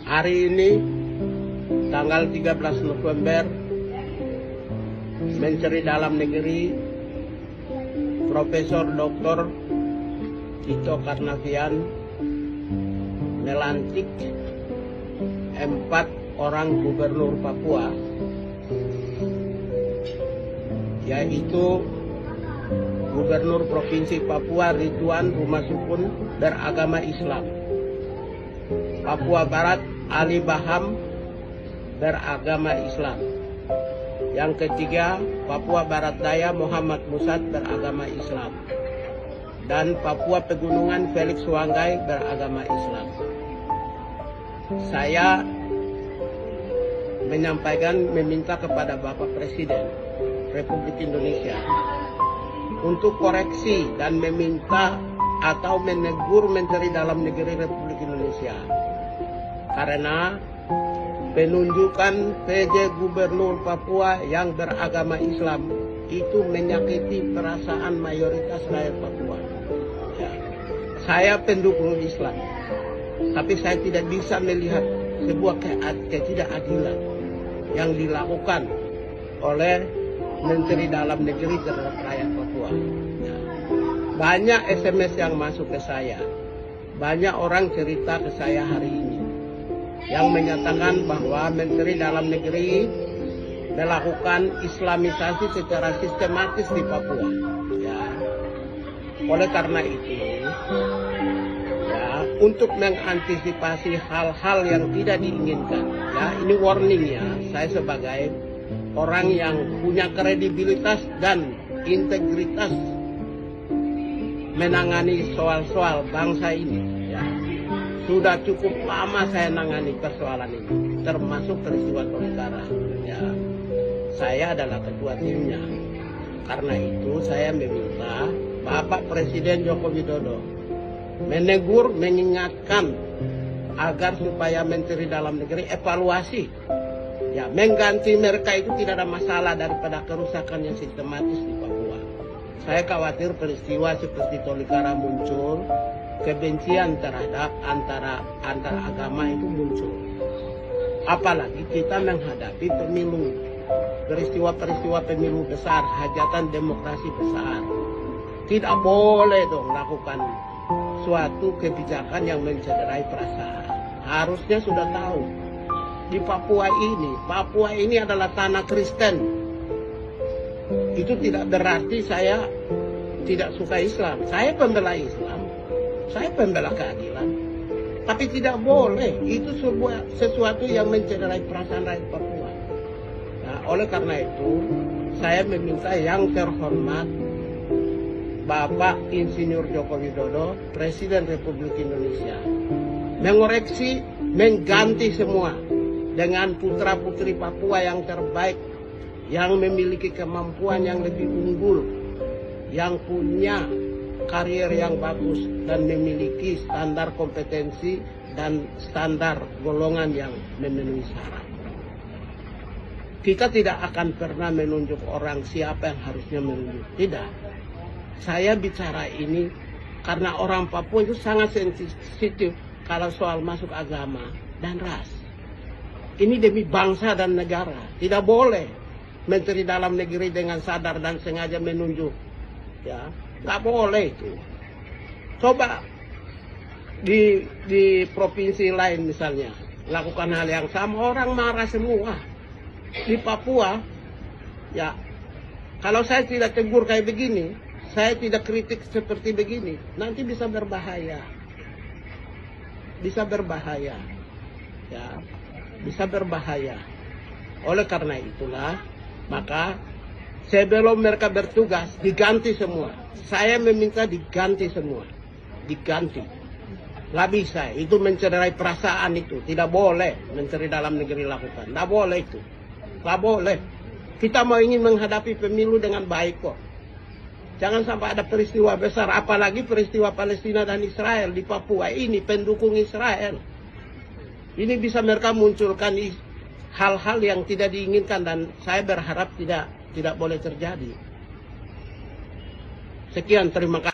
Hari ini tanggal 13 November Menteri Dalam Negeri Profesor Dr. Tito Karnavian melantik 4 orang gubernur Papua, yaitu Gubernur Provinsi Papua Ridwan Rumasukun beragama Islam, Papua Barat Ali Baham beragama Islam, yang ketiga Papua Barat Daya Muhammad Musad beragama Islam, dan Papua Pegunungan Felix Wanggai beragama Islam. Saya meminta kepada Bapak Presiden Republik Indonesia untuk koreksi dan meminta atau menegur Menteri Dalam Negeri Republik Indonesia karena penunjukan PJ Gubernur Papua yang beragama Islam itu menyakiti perasaan mayoritas rakyat Papua. Ya. Saya pendukung Islam, tapi saya tidak bisa melihat sebuah ketidakadilan yang dilakukan oleh Menteri Dalam Negeri terhadap rakyat Papua. Ya. Banyak SMS yang masuk ke saya, banyak orang cerita ke saya hari ini yang menyatakan bahwa Menteri Dalam Negeri melakukan Islamisasi secara sistematis di Papua. Ya. Oleh karena itu, ya, untuk mengantisipasi hal-hal yang tidak diinginkan, ya, ini warning ya, saya sebagai orang yang punya kredibilitas dan integritas menangani soal-soal bangsa ini. Ya. Sudah cukup lama saya menangani persoalan ini, termasuk peristiwa Tolikara. Ya. Saya adalah ketua timnya. Karena itu saya meminta Bapak Presiden Joko Widodo menegur, mengingatkan agar supaya Menteri Dalam Negeri evaluasi. Ya, mengganti mereka itu tidak ada masalah daripada kerusakan yang sistematis di Papua. Saya khawatir peristiwa seperti Tolikara muncul, kebencian terhadap antara agama itu muncul. Apalagi kita menghadapi pemilu, peristiwa-peristiwa pemilu besar, hajatan demokrasi besar. Tidak boleh dong lakukan suatu kebijakan yang mencederai perasaan. Harusnya sudah tahu di Papua ini adalah tanah Kristen. Itu tidak berarti saya tidak suka Islam. Saya pembela Islam. Saya pembela keadilan, tapi tidak boleh itu sesuatu yang mencederai perasaan rakyat Papua. Nah, oleh karena itu, saya meminta yang terhormat Bapak Insinyur Joko Widodo, Presiden Republik Indonesia, mengoreksi, mengganti semua dengan putra-putri Papua yang terbaik, yang memiliki kemampuan yang lebih unggul, yang punya karier yang bagus dan memiliki standar kompetensi dan standar golongan yang memenuhi syarat. Kita tidak akan pernah menunjuk orang siapa yang harusnya menunjuk. Tidak. Saya bicara ini karena orang Papua itu sangat sensitif kalau soal masuk agama dan ras. Ini demi bangsa dan negara. Tidak boleh Menteri Dalam Negeri dengan sadar dan sengaja menunjuk. Ya. Nggak boleh itu. Coba di provinsi lain misalnya lakukan hal yang sama, orang marah semua. Di Papua, ya, kalau saya tidak tegur kayak begini, saya tidak kritik seperti begini, nanti bisa berbahaya. Bisa berbahaya. Ya, bisa berbahaya. Oleh karena itulah, maka sebelum mereka bertugas, diganti semua. Saya meminta diganti semua. Diganti. Nggak bisa. Itu mencederai perasaan itu. Tidak boleh Menteri Dalam Negeri lakukan. Nggak boleh itu. Nggak boleh. Kita mau ingin menghadapi pemilu dengan baik kok. Jangan sampai ada peristiwa besar. Apalagi peristiwa Palestina dan Israel di Papua. Ini pendukung Israel. Ini bisa mereka munculkan hal-hal yang tidak diinginkan. Dan saya berharap tidak boleh terjadi. Sekian, terima kasih.